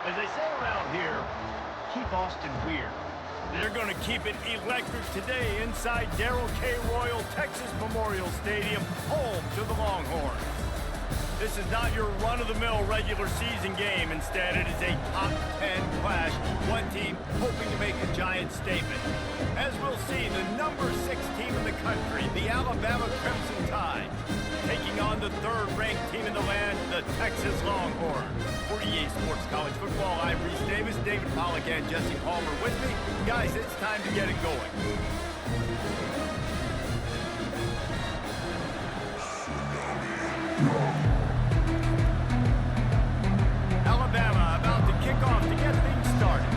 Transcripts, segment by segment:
As they say around here, keep Austin weird. They're going to keep it electric today inside Darrell K. Royal Texas Memorial Stadium, home to the Longhorns. This is not your run-of-the-mill regular season game. Instead, it is a top 10 clash. One team hoping to make a giant statement. As we'll see, the number 6 team in the country, the Alabama Crimson Tide, taking on the third-ranked team in the land, the Texas Longhorns. For EA Sports College Football, I'm Reese Davis, David Pollack, and Jesse Palmer with me. Guys, it's time to get it going. Alabama about to kick off to get things started.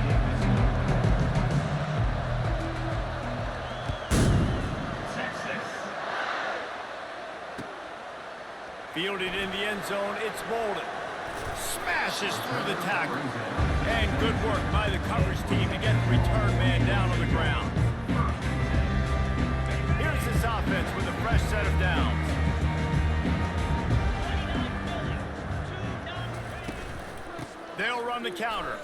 Fielded in the end zone, it's Bolden. Smashes through the tackle. And good work by the coverage team to get the return man down on the ground. Here's this offense with a fresh set of downs. They'll run the counter.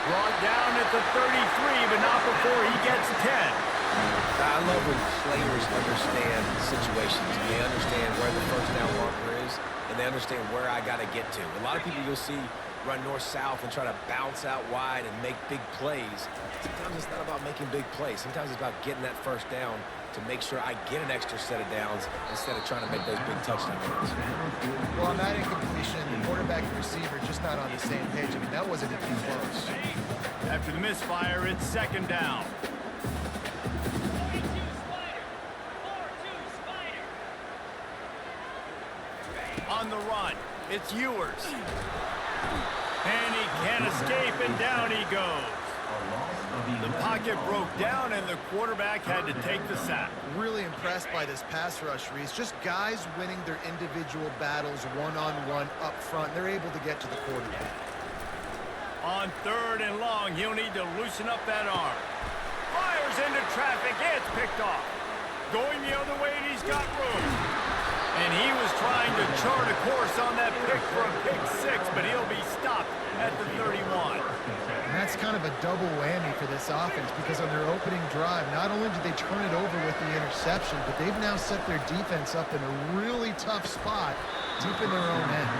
Brought down at the 33, but not before he gets 10. I love when players understand situations. They understand where the first down marker is, and they understand where I got to get to. A lot of people you'll see run north-south and try to bounce out wide and make big plays. Sometimes it's not about making big plays. Sometimes it's about getting that first down to make sure I get an extra set of downs instead of trying to make those big touchdown runs. Well, on that incompletion, the quarterback and receiver just not on the same page. I mean, that wasn't even close. After the misfire, it's second down. On the run, it's Ewers. And he can't escape, and down he goes. The pocket broke down, and the quarterback had to take the sack. Really impressed by this pass rush, Reese. Just guys winning their individual battles one-on-one up front. They're able to get to the quarterback. On third and long, he'll need to loosen up that arm. Fires into traffic, it's picked off. Going the other way, and he's got room. And he was trying to chart a course on that pick for a pick 6, but he'll be stopped at the 31. And that's kind of a double whammy for this offense, because on their opening drive, not only did they turn it over with the interception, but they've now set their defense up in a really tough spot deep in their own end.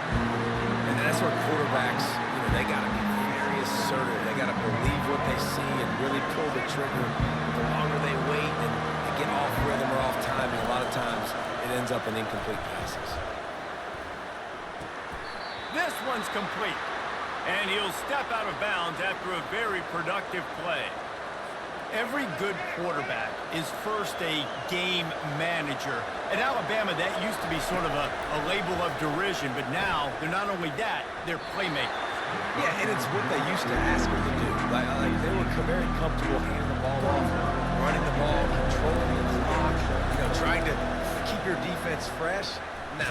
And that's where quarterbacks, they got to be very assertive. They got to believe what they see and really pull the trigger. The longer they wait and they get off rhythm or off timing, a lot of times it ends up in incomplete passes. This one's complete. And he'll step out of bounds after a very productive play. Every good quarterback is first a game manager. At Alabama, that used to be sort of a label of derision, but now they're not only that, they're playmakers. Yeah, and it's what they used to ask them to do. Like they were very comfortable handing the ball off, running the ball, controlling the clock, trying to keep your defense fresh. Nah.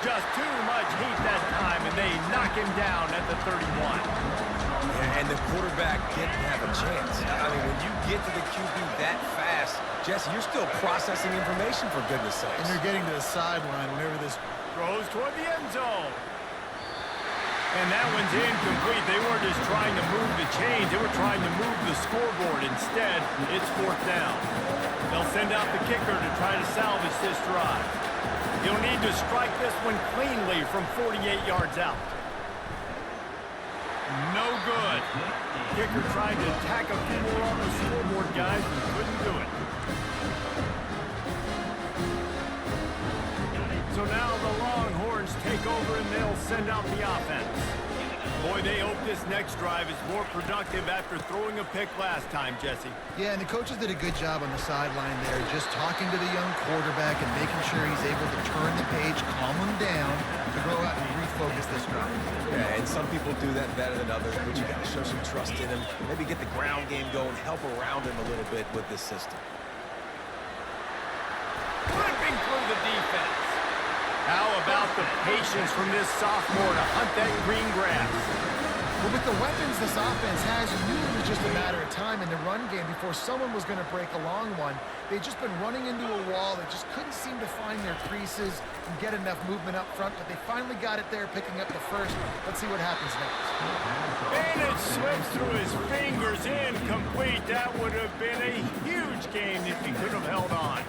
Just too much heat that time, and they knock him down at the 31. Yeah, and the quarterback didn't have a chance. I mean, when you get to the QB that fast, Jesse, you're still processing information, for goodness sakes. And you're getting to the sideline whenever this throws toward the end zone. And that one's incomplete. They weren't just trying to move the chains. They were trying to move the scoreboard. Instead, it's fourth down. They'll send out the kicker to try to salvage this drive. He'll need to strike this one cleanly from 48 yards out. No good. Kicker tried to tack a few more on the scoreboard, guys, and couldn't do it. So now the Longhorns take over, and they'll send out the offense. Boy, they hope this next drive is more productive after throwing a pick last time, Jesse. Yeah, and the coaches did a good job on the sideline there, just talking to the young quarterback and making sure he's able to turn the page, calm him down, to go out and refocus this drive. Yeah, and some people do that better than others, but you got to show some trust in him, maybe get the ground game going, help around him a little bit with this system. Flipping through the defense. How about the patience from this sophomore to hunt that green grass? Well, with the weapons this offense has, you knew it was just a matter of time in the run game before someone was going to break a long one. They'd just been running into a wall. They just couldn't seem to find their creases and get enough movement up front, but they finally got it there, picking up the first. Let's see what happens next. And it slips through his fingers, incomplete. That would have been a huge gain if he could have held on.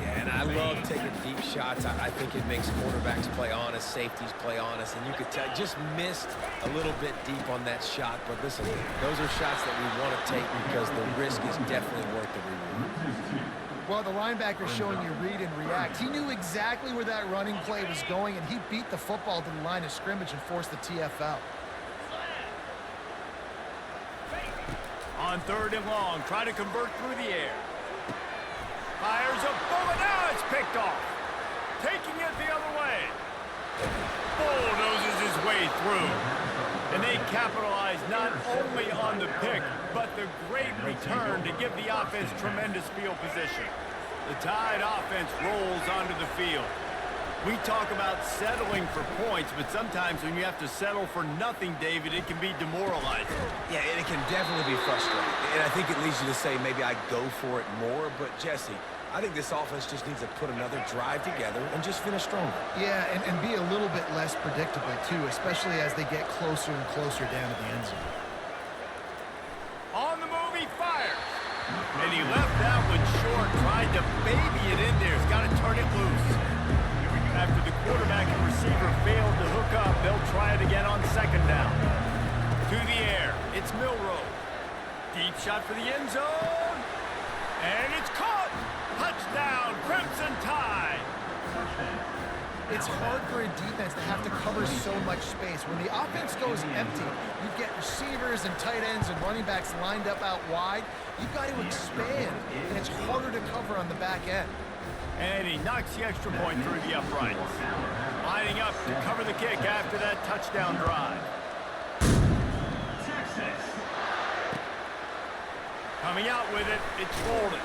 Yeah, and I love taking deep shots. I think it makes quarterbacks play honest, safeties play honest, and you could tell just missed a little bit deep on that shot. But listen, those are shots that we want to take because the risk is definitely worth the reward. Well, the linebacker's showing you read and react. He knew exactly where that running play was going, and he beat the football to the line of scrimmage and forced the TFL. On 3rd and long, try to convert through the air. Fires a bullet. Now it's picked off. Taking it the other way. Bulldozes his way through. And they capitalize not only on the pick, but the great return to give the offense tremendous field position. The Tide offense rolls onto the field. We talk about settling for points, but sometimes when you have to settle for nothing, David, it can be demoralizing. Yeah, and it can definitely be frustrating. And I think it leads you to say maybe I go for it more. But, Jesse, I think this offense just needs to put another drive together and just finish stronger. Yeah, and be a little bit less predictable, too, especially as they get closer and closer down to the end zone. On the move, he fires. And he left that one short, tried to baby it in there. He's got to turn it loose. After the quarterback and receiver failed to hook up, they'll try it again on 2nd down. To the air, it's Milroe. Deep shot for the end zone. And it's caught. Touchdown, Crimson Tide. It's hard for a defense to have to cover so much space. When the offense goes empty, you get receivers and tight ends and running backs lined up out wide. You've got to expand, and it's harder to cover on the back end. And he knocks the extra point through the uprights. Lining up to cover the kick after that touchdown drive. Coming out with it, it's Bolden.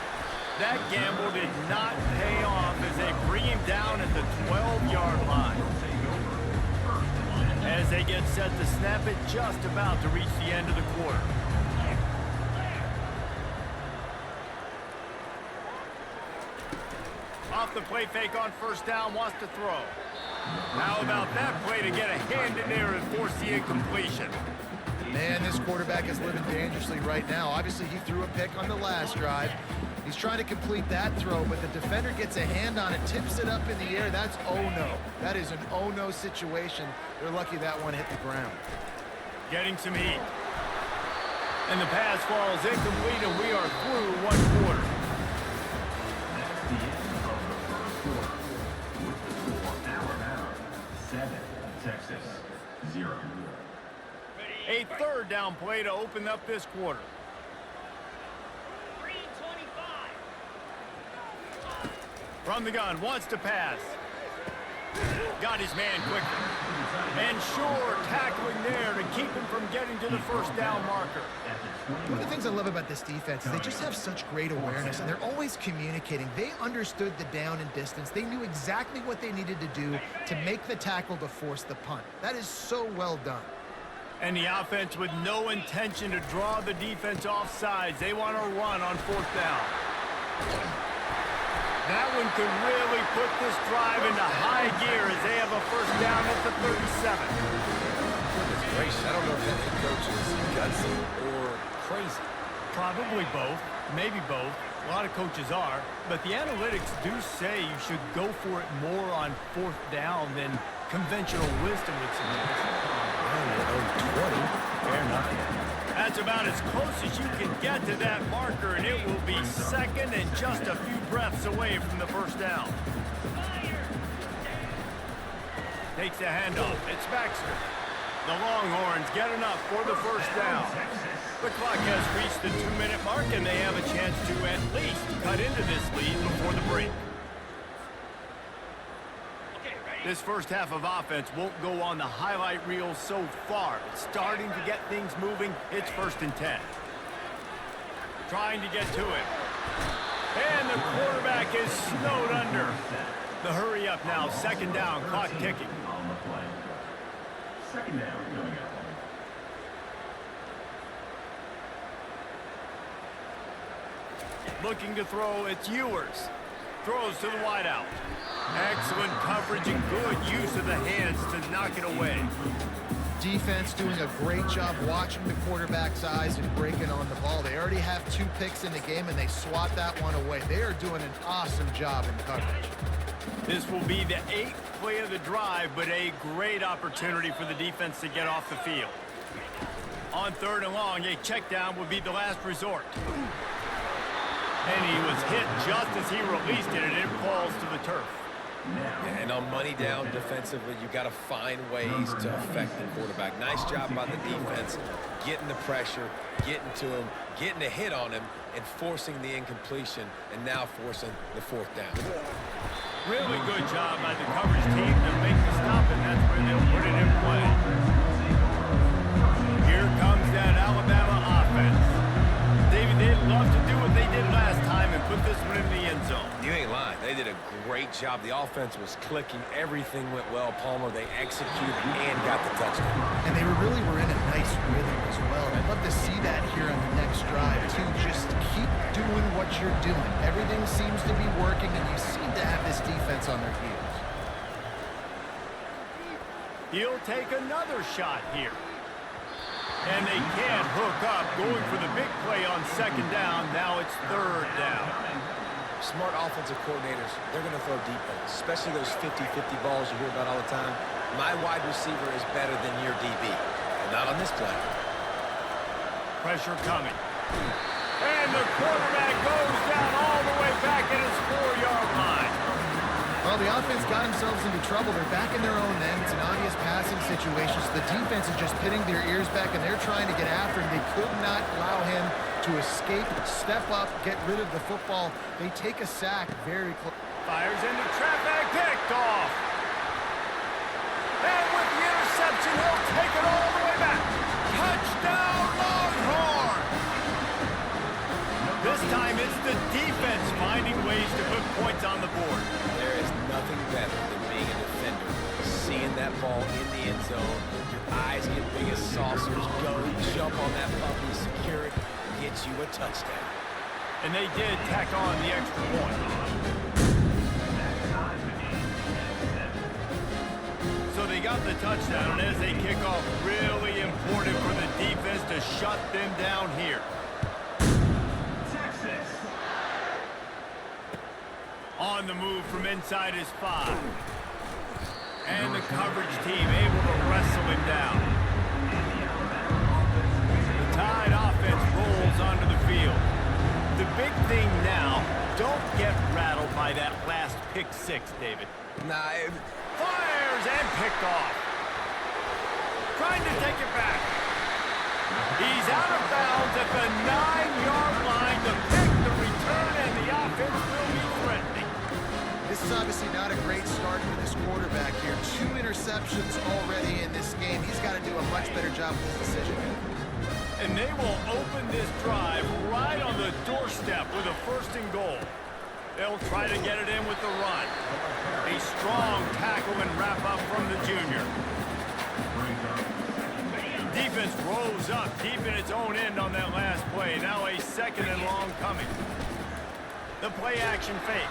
That gamble did not pay off as they bring him down at the 12-yard line. As they get set to snap it, just about to reach the end of the quarter. Off the play fake on 1st down, wants to throw. How about that play to get a hand in there and force the incompletion? Man, this quarterback is living dangerously right now. Obviously, he threw a pick on the last drive. He's trying to complete that throw, but the defender gets a hand on it, tips it up in the air. That's oh-no. That is an oh-no situation. They're lucky that one hit the ground. Getting some heat. And the pass falls incomplete, and we are through 1 quarter. Texas, 0. A 3rd down play to open up this quarter. From the gun, wants to pass. Got his man quickly. And sure, tackling there to keep him from getting to the 1st down marker. One of the things I love about this defense is they just have such great awareness, and they're always communicating. They understood the down and distance. They knew exactly what they needed to do to make the tackle to force the punt. That is so well done. And the offense with no intention to draw the defense off sides. They want to run on 4th down. That one could really put this drive into high gear as they have a 1st down at the 37. Goodness gracious, I don't know if that head coach is gutsy or crazy. Probably both, maybe both. A lot of coaches are, but the analytics do say you should go for it more on 4th down than conventional wisdom would suggest. Fair enough. That's about as close as you can get to that marker, and it will be 2nd and just a few breaths away from the 1st down. Takes the handoff. It's Baxter. The Longhorns get enough for the 1st down. The clock has reached the 2-minute mark, and they have a chance to at least cut into this lead before the break. This 1st half of offense won't go on the highlight reel so far. It's starting to get things moving. It's 1st and 10. Trying to get to it. And the quarterback is snowed under. The hurry up now. 2nd down. Clock ticking. On the play. 2nd down coming up. Looking to throw, it's Ewers. Throws to the wideout. Excellent coverage and good use of the hands to knock it away. Defense doing a great job watching the quarterback's eyes and breaking on the ball. They already have 2 picks in the game, and they swat that one away. They are doing an awesome job in coverage. This will be the 8th play of the drive, but a great opportunity for the defense to get off the field. On 3rd and long, a check down would be the last resort. And he was hit just as he released it, and it falls to the turf. And on money down defensively, you got to find ways to affect the quarterback. Nice job by the defense, getting the pressure, getting to him, getting a hit on him, and forcing the incompletion, and now forcing the 4th down. Really good job by the coverage team to make the stop, and that's where they'll put it in play. Here comes that Alabama offense. David, they'd love to do what they did last time and put this one in the end zone. You ain't lying. They did a great job. The offense was clicking. Everything went well. Palmer, they executed and got the touchdown. And they really were in a nice rhythm as well. And I'd love to see that here on the next drive, too. Just keep doing what you're doing. Everything seems to be working, and you seem to have this defense on their heels. He'll take another shot here. And they can't hook up, going for the big play on 2nd down. Now it's 3rd down. Smart offensive coordinators, they're going to throw deep balls, especially those 50-50 balls you hear about all the time. My wide receiver is better than your DB, but not on this play. Pressure coming. And the quarterback goes down all the way back at his 4-yard line. Well, the offense got themselves into trouble. They're back in their own end. It's an obvious passing situation. So the defense is just pinning their ears back, and they're trying to get after him. They could not allow him to escape, step up, get rid of the football. They take a sack very close. Fires into traffic, picked off. And with the interception, he'll take it all the way back. Touchdown, Longhorns! This time it's the defense finding ways to put points on the board. There is nothing better than being a defender. Seeing that ball in the end zone, your eyes get big as saucers, go, jump on that puppy, secure it, gets you a touchdown. And they did tack on the extra point. So they got the touchdown, and as they kick off, really important for the defense to shut them down here. On the move from inside his 5. And the coverage team able to wrestle him down. The Tide offense rolls onto the field. The big thing now, don't get rattled by that last pick 6, David. Fires and picked off. Trying to take it back. He's out of bounds at the 9-yard line. The pick, the return, and the offense will be threatening. This is obviously not a great start for this quarterback here. 2 interceptions already in this game. He's got to do a much better job with his decision. And they will open this drive right on the doorstep with a 1st and goal. They'll try to get it in with the run. A strong tackle and wrap up from the junior. Defense rose up deep in its own end on that last play. Now a 2nd and long coming. The play action fake.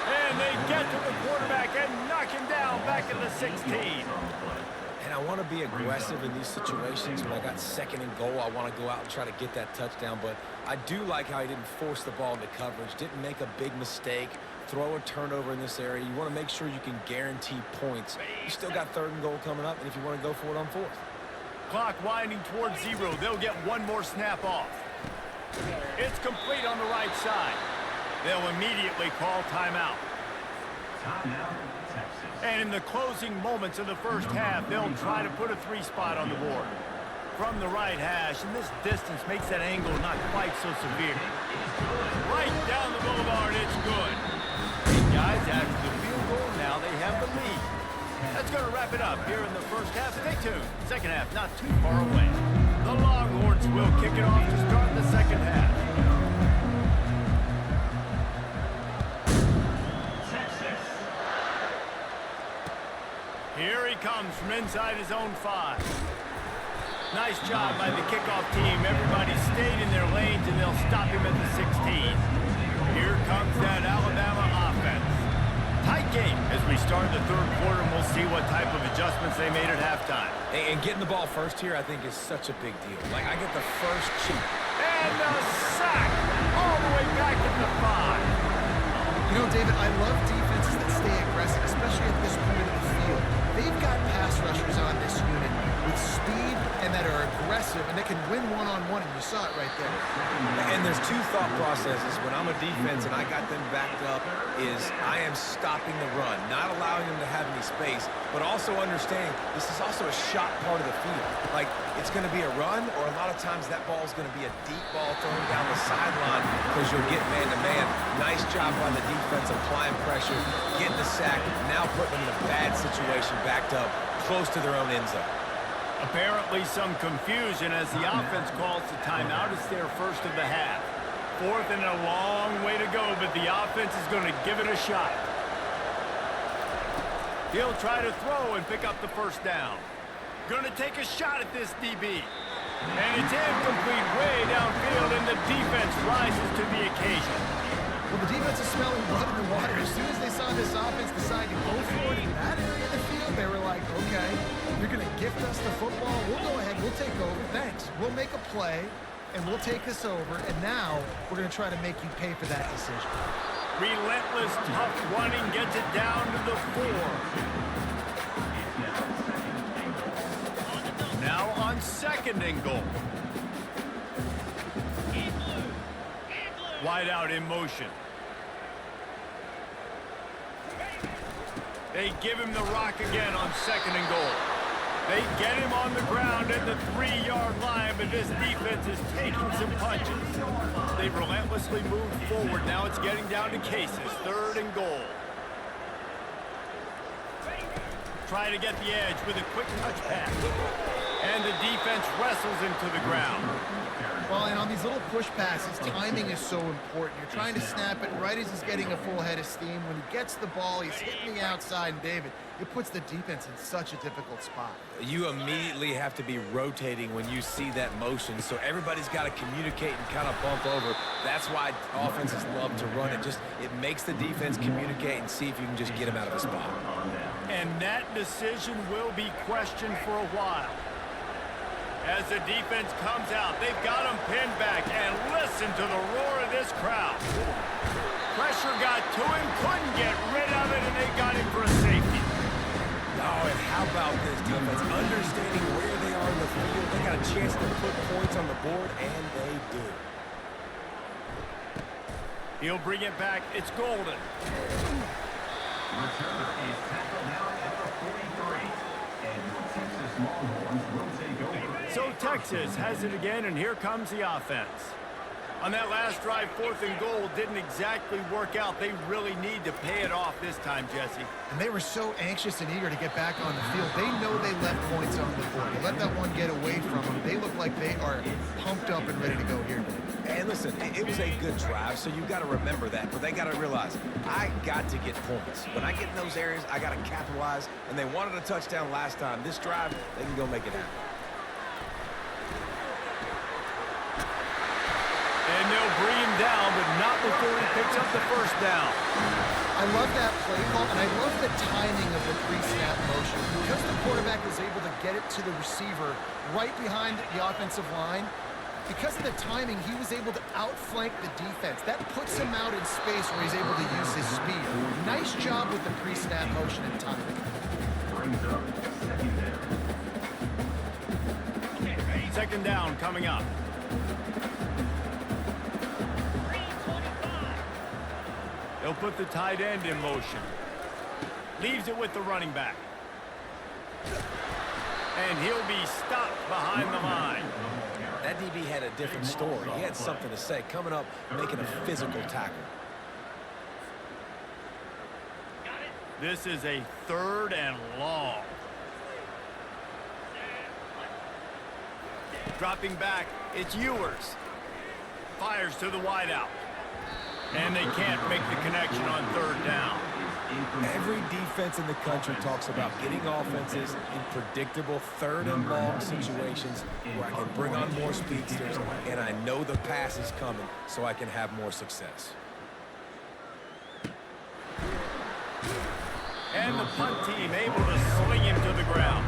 And they get to the quarterback and knock him down back at the 16. And I want to be aggressive in these situations. When I got 2nd and goal, I want to go out and try to get that touchdown. But I do like how he didn't force the ball into coverage, didn't make a big mistake, throw a turnover in this area. You want to make sure you can guarantee points. You still got 3rd and goal coming up, and if you want to go for it on 4th. Clock winding towards 0. They'll get one more snap off. It's complete on the right side. They'll immediately call timeout. And in the closing moments of the first half, they'll try to put a 3 spot on the board. From the right hash, and this distance makes that angle not quite so severe. Right down the boulevard, it's good. And guys, after the field goal, now they have the lead. That's going to wrap it up here in the first half. Stay tuned. 2nd half not too far away. The Longhorns will kick it off to start the 2nd half. Here he comes from inside his own 5. Nice job by the kickoff team. Everybody stayed in their lanes, and they'll stop him at the 16. Here comes that Alabama offense. Tight game as we start the third quarter, and we'll see what type of adjustments they made at halftime. And getting the ball first here, I think, is such a big deal. Like, I get the first cheat. And a sack all the way back at the 5. You know, David, I love defenses that stay aggressive, especially at this point of the field. They've got pass rushers on this unit with speed and that are aggressive and that can win one-on-one, and you saw it right there. And there's two thought processes when I'm a defense and I got them backed up is I am stopping the run, not allowing them to have any space, but also understanding this is also a shot part of the field. Like, it's going to be a run, or a lot of times that ball is going to be a deep ball thrown down the sideline because you'll get man-to-man. Nice job by the defense applying pressure, getting the sack, now putting them in a bad situation backed up close to their own end zone. Apparently some confusion as the offense calls the timeout. It's their first of the half. Fourth and a long way to go, but the offense is going to give it a shot. He'll try to throw and pick up the first down. Going to take a shot at this DB. And it's incomplete way downfield, and the defense rises to the occasion. Well, the defense is smelling blood in the water. As soon as they saw this offense decide to go for it in that area of the field, they were like, okay, you're going to gift us the football. We'll go ahead. We'll take over. Thanks. We'll make a play, and we'll take this over. And now we're going to try to make you pay for that decision. Relentless, tough running gets it down to the 4. Now on second and goal. Wide out in motion. They give him the rock again on second and goal. They get him on the ground at the 3-yard line, but this defense is taking some punches. They've relentlessly moved forward. Now it's getting down to cases. Third and goal. Try to get the edge with a quick touch pass. And the defense wrestles him to the ground. Well, and on these little push passes, timing is so important. You're trying to snap it right as he's getting a full head of steam. When he gets the ball, he's hitting the outside, and David, it puts the defense in such a difficult spot. You immediately have to be rotating when you see that motion, so everybody's got to communicate and kind of bump over. That's why offenses love to run it. It makes the defense communicate and see if you can just get him out of a spot. And that decision will be questioned for a while. As the defense comes out, they've got him pinned back, and listen to the roar of this crowd. Pressure got to him, couldn't get rid of it, and they got him for a safety. Oh, and how about this defense? Understanding where they are in the field, they got a chance to put points on the board, and they do. He'll bring it back. It's Golden. Returner is tackled down at the 43. And your Texas Longhorns will take over. So Texas has it again, and here comes the offense. On that last drive, 4th and goal didn't exactly work out. They really need to pay it off this time, Jesse. And they were so anxious and eager to get back on the field. They know they left points on the board. They let that one get away from them. They look like they are pumped up and ready to go here. And listen, it was a good drive, so you've got to remember that. But they got to realize, I got to get points. When I get in those areas, I got to capitalize. And they wanted a touchdown last time. This drive, they can go make it happen. And they'll bring him down, but not before he picks up the first down. I love that play call, and I love the timing of the pre-snap motion. Because the quarterback was able to get it to the receiver right behind the offensive line, because of the timing, he was able to outflank the defense. That puts him out in space where he's able to use his speed. Nice job with the pre-snap motion and timing. Brings up second down. Second down coming up. He'll put the tight end in motion. Leaves it with the running back. And he'll be stopped behind the line. That DB had a different story. He had something to say, coming up, making a physical tackle. This is a 3rd and long. Dropping back, it's Ewers. Fires to the wideout. And they can't make the connection on 3rd down. Every defense in the country talks about getting offenses in predictable third and long situations where I can bring on more speedsters and I know the pass is coming so I can have more success. And the punt team able to sling him to the ground.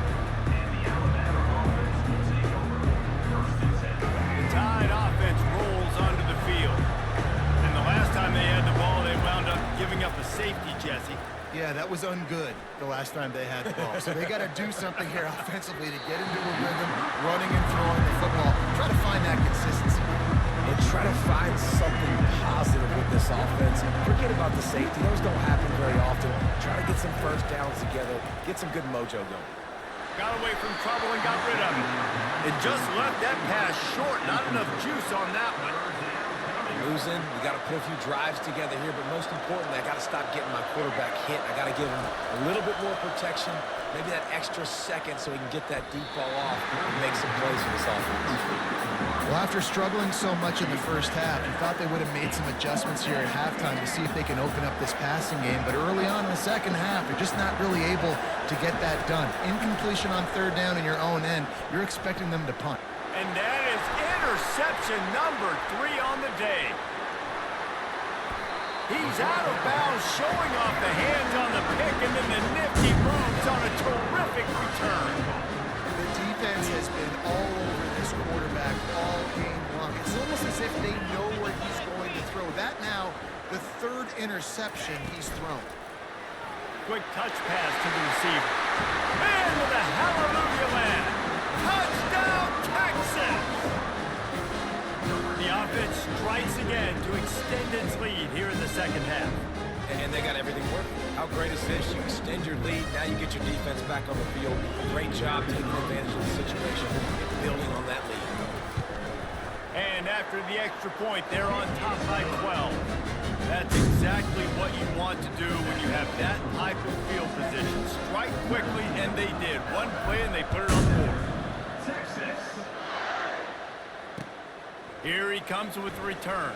The Tide offense rolls onto the field. And the last time they had the ball, they wound up giving up a safety, Jesse. Yeah, that was ungood the last time they had the ball. So they got to do something here offensively to get into a rhythm, running and throwing the football. Try to find that consistency. And try to find something positive with this offense. Forget about the safety. Those don't happen very often. Try to get some first downs together. Get some good mojo going. Got away from trouble and got rid of it. It just left that pass short. Not enough juice on that one. Losing, we got to put a few drives together here, but most importantly, I got to stop getting my quarterback hit. I got to give him a little bit more protection, maybe that extra second so he can get that deep ball off and make some plays for this offense. Well, after struggling so much in the first half, you thought they would have made some adjustments here at halftime to see if they can open up this passing game, but early on in the second half, they're just not really able to get that done. Incompletion on third down in your own end, you're expecting them to punt. And that is interception number 3 on the day. He's out of bounds, showing off the hands on the pick, and then the nifty moves on a terrific return. The defense has been all over this quarterback all game long. It's almost as if they know where he's going to throw. That now, the third interception he's thrown. Quick touch pass to the receiver. And with a hallelujah land. Touchdown, Texas! The offense strikes again to extend its lead here in the second half. And they got everything working. How great is this? You extend your lead, now you get your defense back on the field. Great job taking advantage of the situation and building on that lead. And after the extra point, they're on top by 12. That's exactly what you want to do when you have that type of field position. Strike quickly, and they did. One play, and they put it on the board. Here he comes with the return.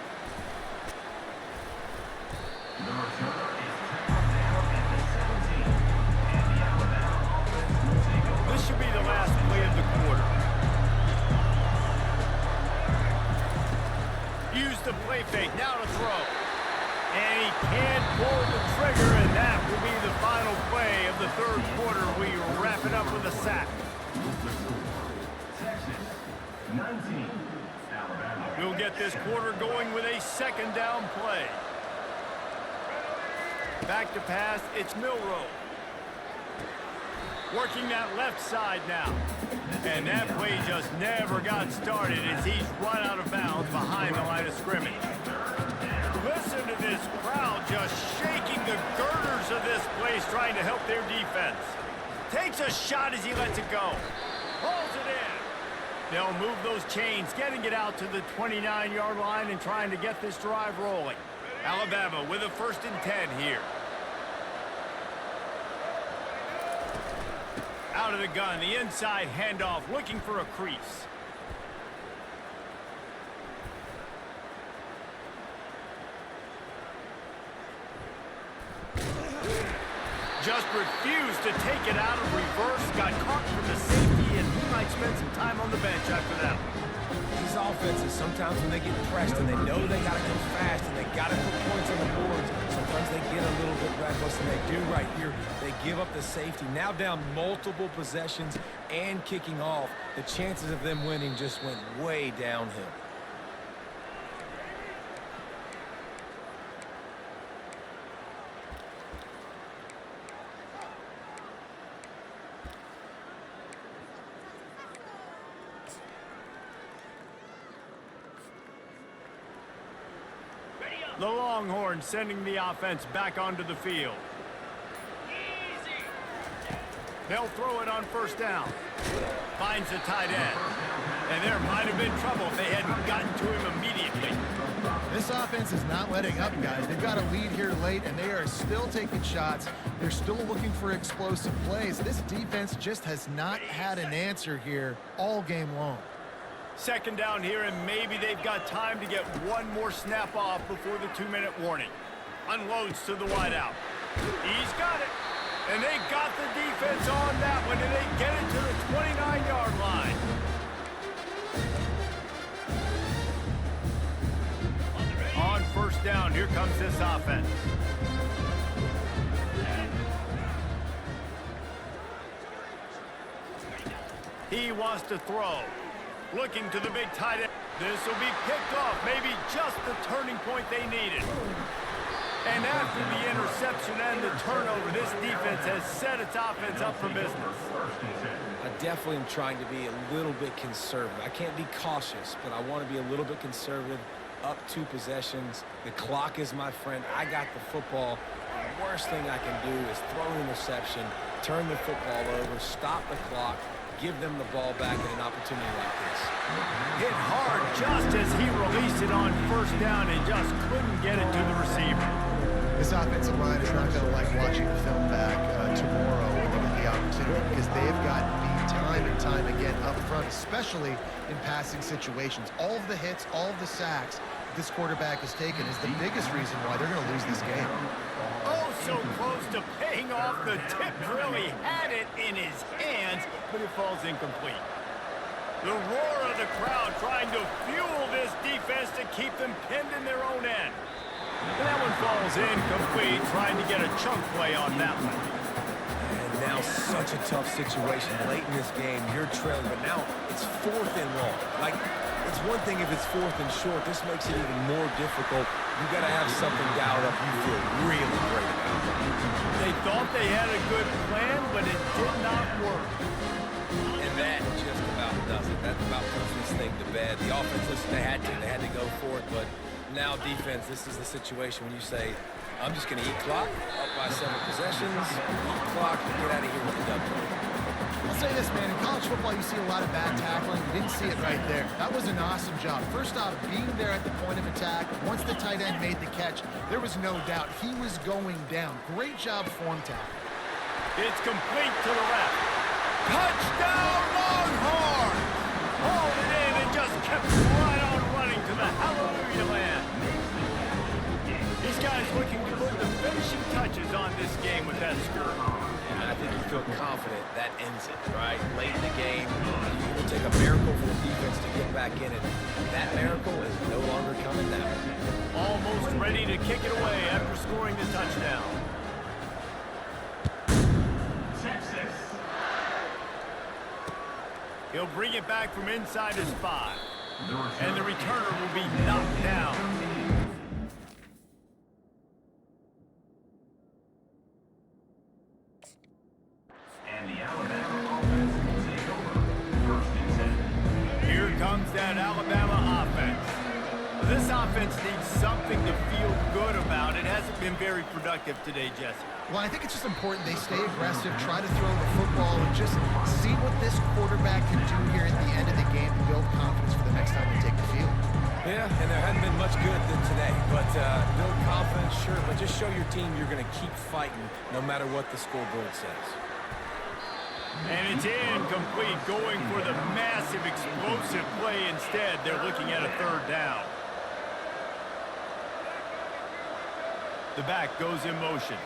The returner is tackled down at the 17. And the Alabama offense will take over. This should be the last play of the quarter. Use the play fake, now to throw. And he can't pull the trigger, and that will be the final play of the third quarter. We wrap it up with a sack. Texas, 19. Alabama. We'll get this quarter going with a second down play. Back to pass, it's Milroe. Working that left side now. And that play just never got started as he's run out of bounds behind the line of scrimmage. Listen to this crowd just shaking the girders of this place trying to help their defense. Takes a shot as he lets it go. Pulls it in. They'll move those chains, getting it out to the 29-yard line and trying to get this drive rolling. Alabama with a 1st and 10 here. Out of the gun, the inside handoff, looking for a crease. Just refused to take it out of reverse, got caught from the safety, and he might spend some time on the bench after that. These offenses, sometimes when they get pressed and they know they got to go fast and they got to put points on the boards, sometimes they get a little bit reckless, and they do right here. They give up the safety. Now down multiple possessions and kicking off. The chances of them winning just went way downhill. The Longhorns sending the offense back onto the field. They'll throw it on 1st down. Finds the tight end. And there might have been trouble if they hadn't gotten to him immediately. This offense is not letting up, guys. They've got a lead here late, and they are still taking shots. They're still looking for explosive plays. This defense just has not had an answer here all game long. 2nd down here, and maybe they've got time to get one more snap off before the 2-minute warning. Unloads to the wideout. He's got it. And they got the defense on that one, and they get it to the 29-yard line. On first down, here comes this offense. He wants to throw. Looking to the big tight end. This will be picked off. Maybe just the turning point they needed. And after the interception and the turnover, this defense has set its offense up for business. I definitely am trying to be a little bit conservative. I can't be cautious, but I want to be a little bit conservative. Up 2 possessions. The clock is my friend. I got the football. The worst thing I can do is throw an interception, turn the football over, stop the clock, give them the ball back at an opportunity like this. Hit hard just as he released it on first down and just couldn't get it to the receiver. This offensive line is not going to like watching the film back tomorrow when they get the opportunity, because they've gotten beat time and time again up front, especially in passing situations. All of the hits, all of the sacks this quarterback has taken is the biggest reason why they're going to lose this game. Oh, so close to paying off. The tip drill. He had it in his hands, but it falls incomplete. The roar of the crowd trying to fuel this defense to keep them pinned in their own end. And that one falls incomplete, trying to get a chunk play on that one. And now such a tough situation. Late in this game, you're trailing, but now it's 4th and long. Like, it's one thing if it's 4th and short. This makes it even more difficult. You got to have something dialed up you feel really great about. They thought they had a good plan, but it did not work. And that just about does it. That about puts this thing to bed. The offense, listen, they had to go for it, but now defense, this is the situation when you say, I'm just going to eat clock, up by 7 possessions, eat clock, and get out of here with the W. I'll say this, man, in college football you see a lot of bad tackling. You didn't see it right there. That was an awesome job. First off, being there at the point of attack, once the tight end made the catch, there was no doubt he was going down. Great job form tackle. It's complete to the left. Touchdown, Longhorns! Hauled it in and just kept right on running to the hallelujah land. These guys looking to put the finishing touches on this game with that skirt. And I think you feel confident that ends it, right? Late in the game, it will take a miracle for the defense to get back in it. That miracle is no longer coming down. Almost ready to kick it away after scoring the touchdown. Texas. He'll bring it back from inside his 5. And the returner will be knocked down. And the Alabama offense will take over. 1st and 10. Here comes that Alabama offense. This offense needs something to feel good about. It hasn't been very productive today, Jesse. Well, I think it's just important they stay aggressive, try to throw the football, and just see what this quarterback can do here at the end of the game to build confidence for the next time they take the field. Yeah, and there hasn't been much good today. But build confidence, sure, but just show your team you're going to keep fighting no matter what the scoreboard says. And it's incomplete, going for the massive explosive play instead. They're looking at a 3rd down. The back goes in motion.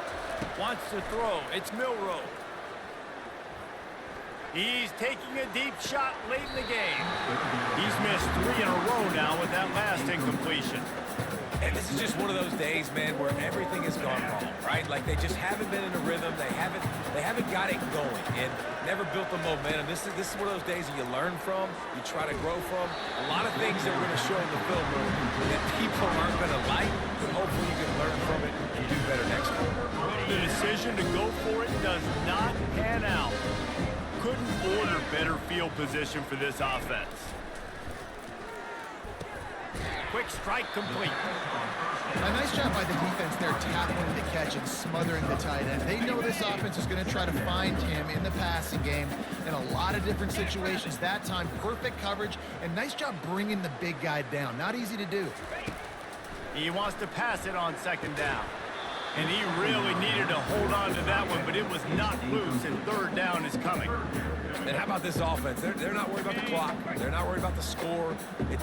Wants to throw. It's Milroe. He's taking a deep shot late in the game. He's missed 3 in a row now with that last incompletion. And this is just one of those days, man, where everything has gone wrong, right? Like they just haven't been in a rhythm. They haven't got it going and never built the momentum. This is one of those days that you learn from, you try to grow from. A lot of things that we're going to show in the film room that people aren't going to like, but hopefully you can learn from it and do better next time. The decision to go for it does not pan out. Couldn't order better field position for this offense. Quick strike complete. A nice job by the defense there, tackling the catch and smothering the tight end. They know this offense is going to try to find him in the passing game in a lot of different situations. That time, perfect coverage, and nice job bringing the big guy down. Not easy to do. He wants to pass it on 2nd down. And he really needed to hold on to that one, but it was not loose, and 3rd down is coming. And how about this offense? They're not worried about the clock. They're not worried about the score.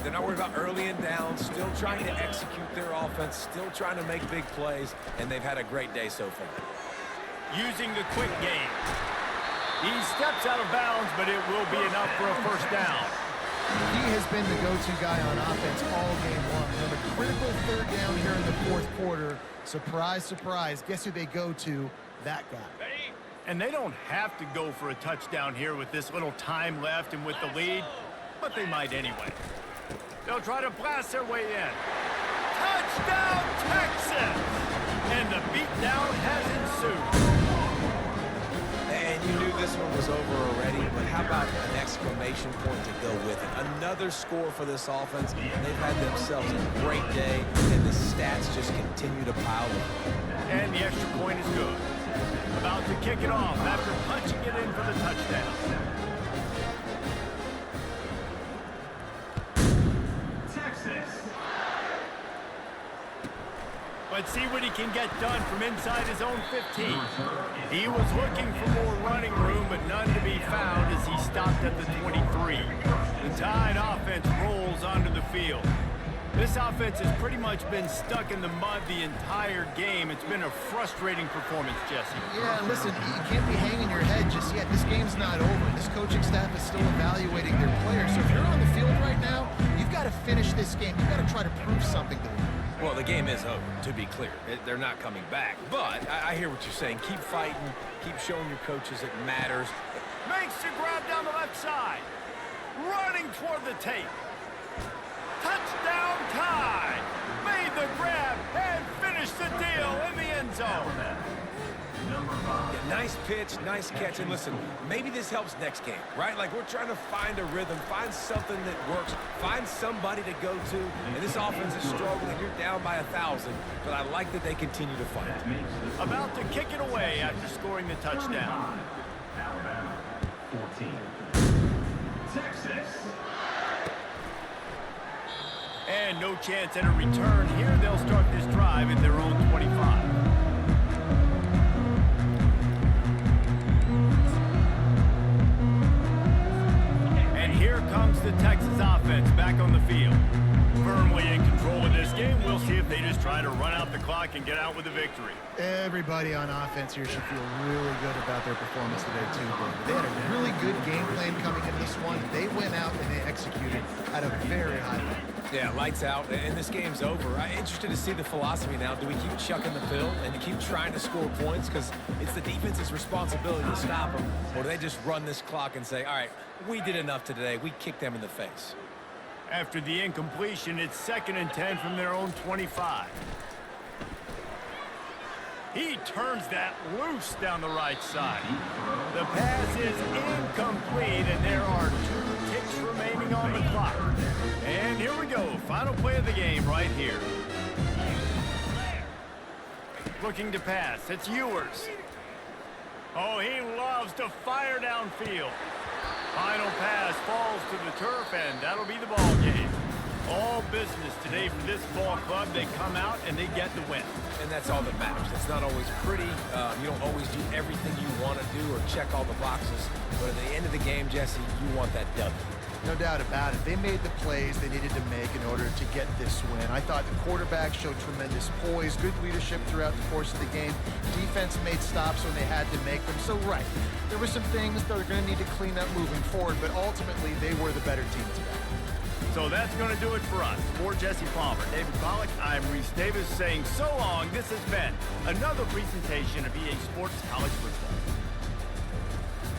They're not worried about early and down. Still trying to execute their offense. Still trying to make big plays. And they've had a great day so far. using the quick game. He steps out of bounds, but it will be enough for a first down. He has been the go-to guy on offense all game long. On a critical third down here in the fourth quarter, surprise, surprise, guess who they go to? That guy. And they don't have to go for a touchdown here with this little time left and with the lead, but they might anyway. They'll try to blast their way in. Touchdown, Texas! And the beatdown has ensued. And you knew this one was over already, but how about an exclamation point to go with it? Another score for this offense. They've had themselves a great day, and the stats just continue to pile up. And the extra point is good. About to kick it off after punching it in for the touchdown. Texas. Let's see what he can get done from inside his own 15. He was looking for more running room, but none to be found as he stopped at the 23. The Tide offense rolls onto the field. This offense has pretty much been stuck in the mud the entire game. It's been a frustrating performance, Jesse. Yeah, listen, you can't be hanging your head just yet. This game's not over. This coaching staff is still evaluating their players. So if you're on the field right now, you've got to finish this game. You've got to try to prove something to them. Well, the game is over, to be clear. They're not coming back. But I hear what you're saying. Keep fighting. Keep showing your coaches it matters. Makes the grab down the left side. Running toward the tape. Touchdown Tide! Made the grab and finished the deal in the end zone. Yeah, nice pitch, nice catch. And listen, maybe this helps next game, right? Like, we're trying to find a rhythm, find something that works, find somebody to go to. And this offense is struggling. You're down by 1,000, but I like that they continue to fight. About to kick it away after scoring the touchdown. Alabama, 14. Texas. And no chance at a return here. They'll start this drive at their own 25. And here comes the Texas offense back on the field. Firmly in control of this game. We'll see if they just try to run out the clock and get out with a victory. Everybody on offense here should feel really good about their performance today, too, David. They had a really good game plan coming into this one. They went out and they executed at a very high level. Yeah, lights out, and this game's over. I'm interested to see the philosophy now. Do we keep chucking the pill and keep trying to score points? Because it's the defense's responsibility to stop them. Or do they just run this clock and say, all right, we did enough today. We kicked them in the face. After the incompletion, it's 2nd and 10 from their own 25. He turns that loose down the right side. The pass is incomplete, and there are 2 ticks remaining on the clock. And here we go, final play of the game right here. Looking to pass, it's Ewers. Oh, he loves to fire downfield. Final pass falls to the turf, and that'll be the ball game. All business today for this ball club. They come out and they get the win. And that's all that matters. It's not always pretty. You don't always do everything you want to do or check all the boxes. But at the end of the game, Jesse, you want that W. No doubt about it. They made the plays they needed to make in order to get this win. I thought the quarterback showed tremendous poise, good leadership throughout the course of the game. Defense made stops when they had to make them. So, right, there were some things that are going to need to clean up moving forward, but ultimately they were the better team today. So that's going to do it for us. For Jesse Palmer, David Pollack, I'm Reese Davis saying so long. This has been another presentation of EA Sports College Football.